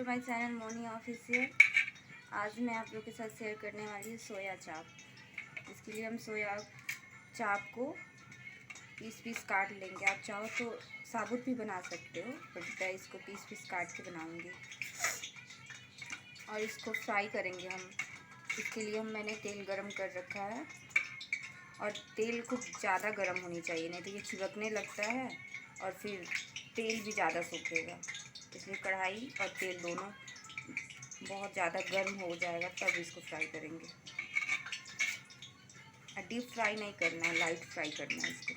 To my channel Moni official. आज मैं आप लोग के साथ शेयर करने वाली हूँ सोया चाप। इसके लिए हम सोया चाप को पीस पीस काट लेंगे। आप चाहो तो साबुत भी बना सकते हो, बट मैं इसको पीस पीस काट के बनाऊंगी और इसको फ्राई करेंगे हम। इसके लिए मैंने तेल गरम कर रखा है और तेल खूब ज़्यादा गरम होनी चाहिए, नहीं तो ये चिपकने लगता है और फिर तेल भी ज़्यादा सूखेगा। इसलिए कढ़ाई और तेल दोनों बहुत ज़्यादा गर्म हो जाएगा तब इसको फ्राई करेंगे। डीप फ्राई नहीं करना है, लाइट फ्राई करना है इसको।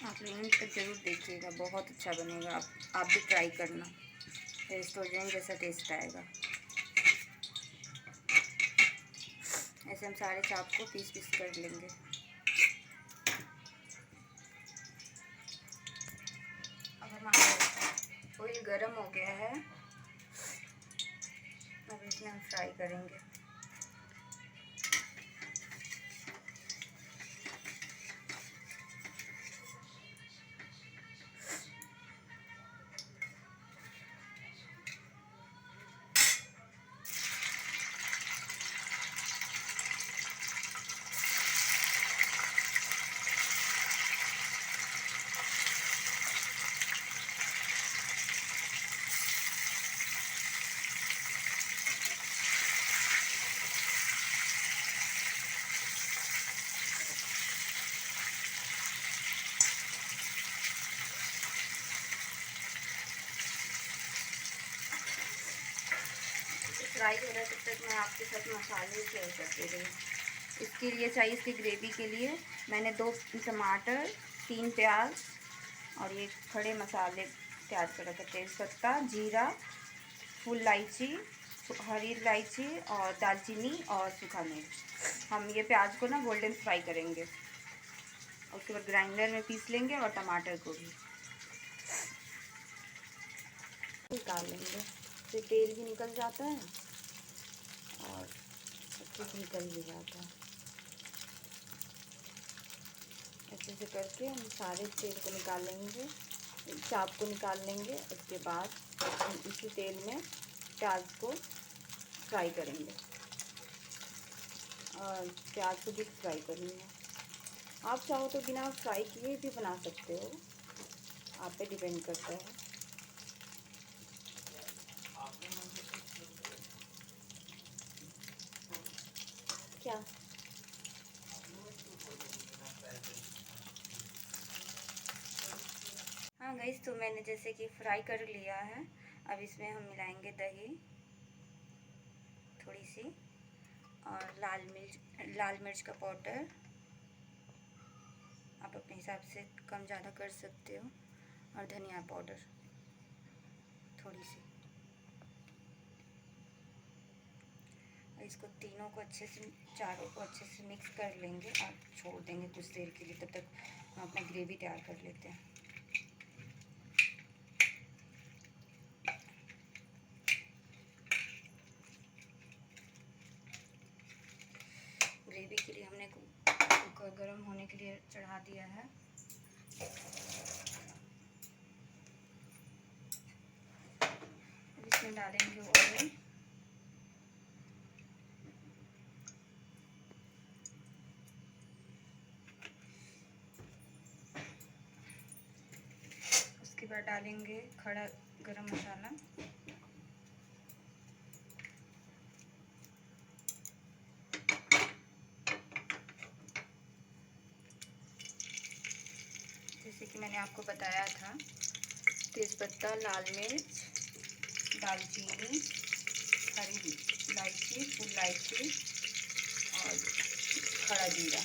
आप एंड तक ज़रूर देखिएगा, बहुत अच्छा बनेगा। आप भी ट्राई करना, रेस्टोरेंट जैसा टेस्ट आएगा। ऐसे हम सारे चाप को पीस पीस कर लेंगे। अब हमारा ऑयल गरम हो गया है, अब इसमें हम फ्राई करेंगे। फ्राई हो रहा है तब तक मैं आपके साथ मसाले शेयर करती रही। इसके लिए चाहिए, इसकी ग्रेवी के लिए मैंने 2 टमाटर, 3 प्याज और ये खड़े मसाले तैयार कर रखे। तेज़पत्ता, जीरा, फुल इलायची, हरी इलायची और दालचीनी और सूखा मिर्च। हम ये प्याज को ना गोल्डन फ्राई करेंगे और उसके बाद ग्राइंडर में पीस लेंगे और टमाटर को भी निकाल लेंगे। तो तेल भी निकल जाता है और अच्छे से निकल भी जाता है। अच्छे से करके हम सारे तेल को निकाल लेंगे, चाप को निकाल लेंगे। उसके बाद हम इसी तेल में प्याज को फ्राई करेंगे और प्याज को भी फ्राई करेंगे। आप चाहो तो बिना फ्राई किए भी बना सकते हो, आप पे डिपेंड करता है। क्या हाँ गाइस, तो मैंने जैसे कि फ्राई कर लिया है। अब इसमें हम मिलाएंगे दही थोड़ी सी और लाल मिर्च का पाउडर। आप अपने हिसाब से कम ज़्यादा कर सकते हो, और धनिया पाउडर थोड़ी सी। इसको तीनों को अच्छे से, चारों को अच्छे से मिक्स कर लेंगे और छोड़ देंगे कुछ देर के लिए। तब तक हम अपना ग्रेवी तैयार कर लेते हैं। ग्रेवी के लिए हमने कुकर गर्म होने के लिए चढ़ा दिया है। इसमें डालेंगे ऑयल। उसके बाद डालेंगे खड़ा गरम मसाला। जैसे कि मैंने आपको बताया था, तेज़पत्ता, लाल मिर्च, दालचीनी, हरी इलायची, फुल इलायची और खड़ा जीरा।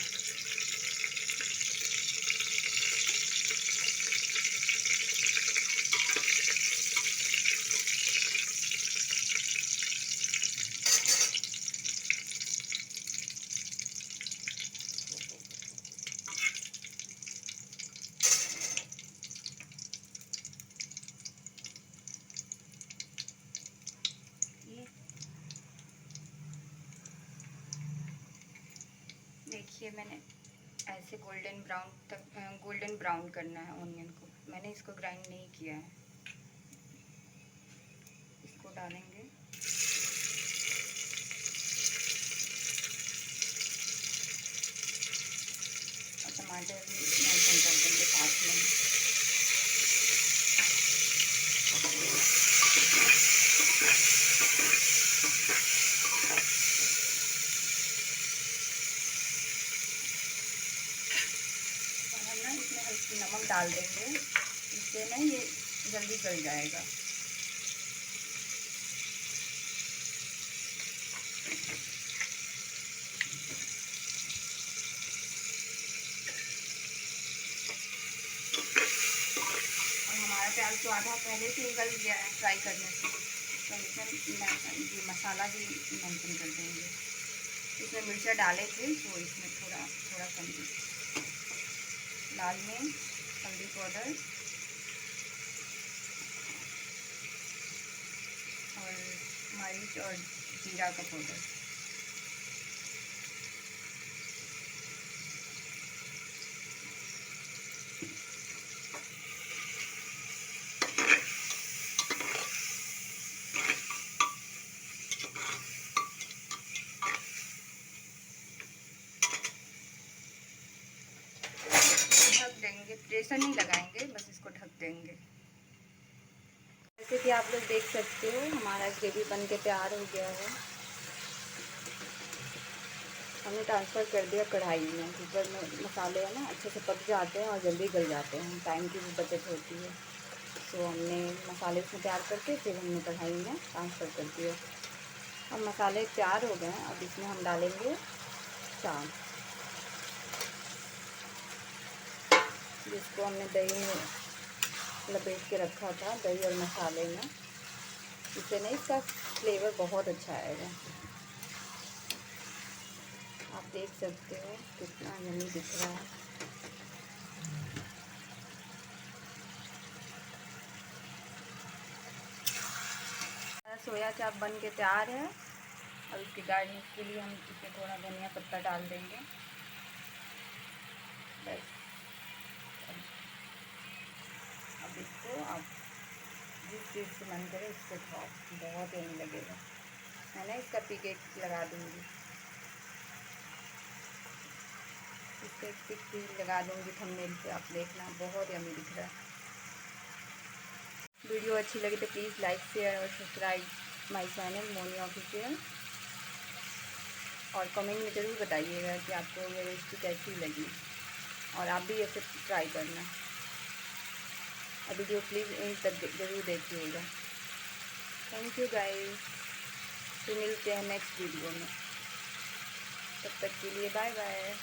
देखिए मैंने ऐसे गोल्डन ब्राउन करना है ऑनियन को। मैंने इसको ग्राइंड नहीं किया है। इसको डालेंगे। और टमाटर भी मेल्ट कर देंगे साथ में। और हम ना इसमें हल्की नमक डाल देंगे, इससे ना ये जल्दी गल जाएगा। हमारा प्याज तो आधा पहले से ही गल गया है फ्राई करने से, तो हम इसमें ये मसाला भी मेंशन कर देंगे। इसमें मिर्चा डाले थे तो इसमें थोड़ा कम लाल मिर्च, हल्दी पाउडर और मरीच और जीरा का पाउडर। ढक देंगे, प्रेशर नहीं लगाएंगे, बस इसको ढक देंगे। जैसे कि आप लोग देख सकते हो हमारा ग्रेवी बन के तैयार हो गया है। हमने ट्रांसफ़र कर दिया कढ़ाई में। कुकर में मसाले हैं ना अच्छे से पक जाते हैं और जल्दी गल जाते हैं, टाइम की भी बचत होती है। तो हमने मसाले इसमें तैयार करके फिर हमने कढ़ाई में ट्रांसफ़र कर दिया। अब मसाले तैयार हो गए हैं। अब इसमें हम डालेंगे चाप, जिसको हमने दही में लपेट के रखा था, दही और मसाले में। इससे ना इसका फ्लेवर बहुत अच्छा आएगा। आप देख सकते हो कितना यम्मी दिख रहा है। सोया चाप बन के तैयार है। अब इसकी गार्निश के लिए हम इसमें थोड़ा धनिया पत्ता डाल देंगे, बस। अब इसको आप जिस चीज़ से मन करे उससे खाओ, बहुत यम्मी लगेगा। मैं ना इसका पिक लगा दूँगी, इसका एक पिक भी लगा दूँगी थंबनेल पे, आप देखना, बहुत यम्मी दिख रहा है। वीडियो अच्छी लगी तो प्लीज़ लाइक, शेयर और subscribe my channel Moni official. और कमेंट में ज़रूर बताइएगा कि आपको ये रेसिपी कैसी लगी, और आप भी ऐसे ट्राई करना। और वीडियो प्लीज़ एंड तक ज़रूर देखिएगा। थैंक यू गाइस, फिर मिलते हैं नेक्स्ट वीडियो में। तब तक के लिए बाय बाय।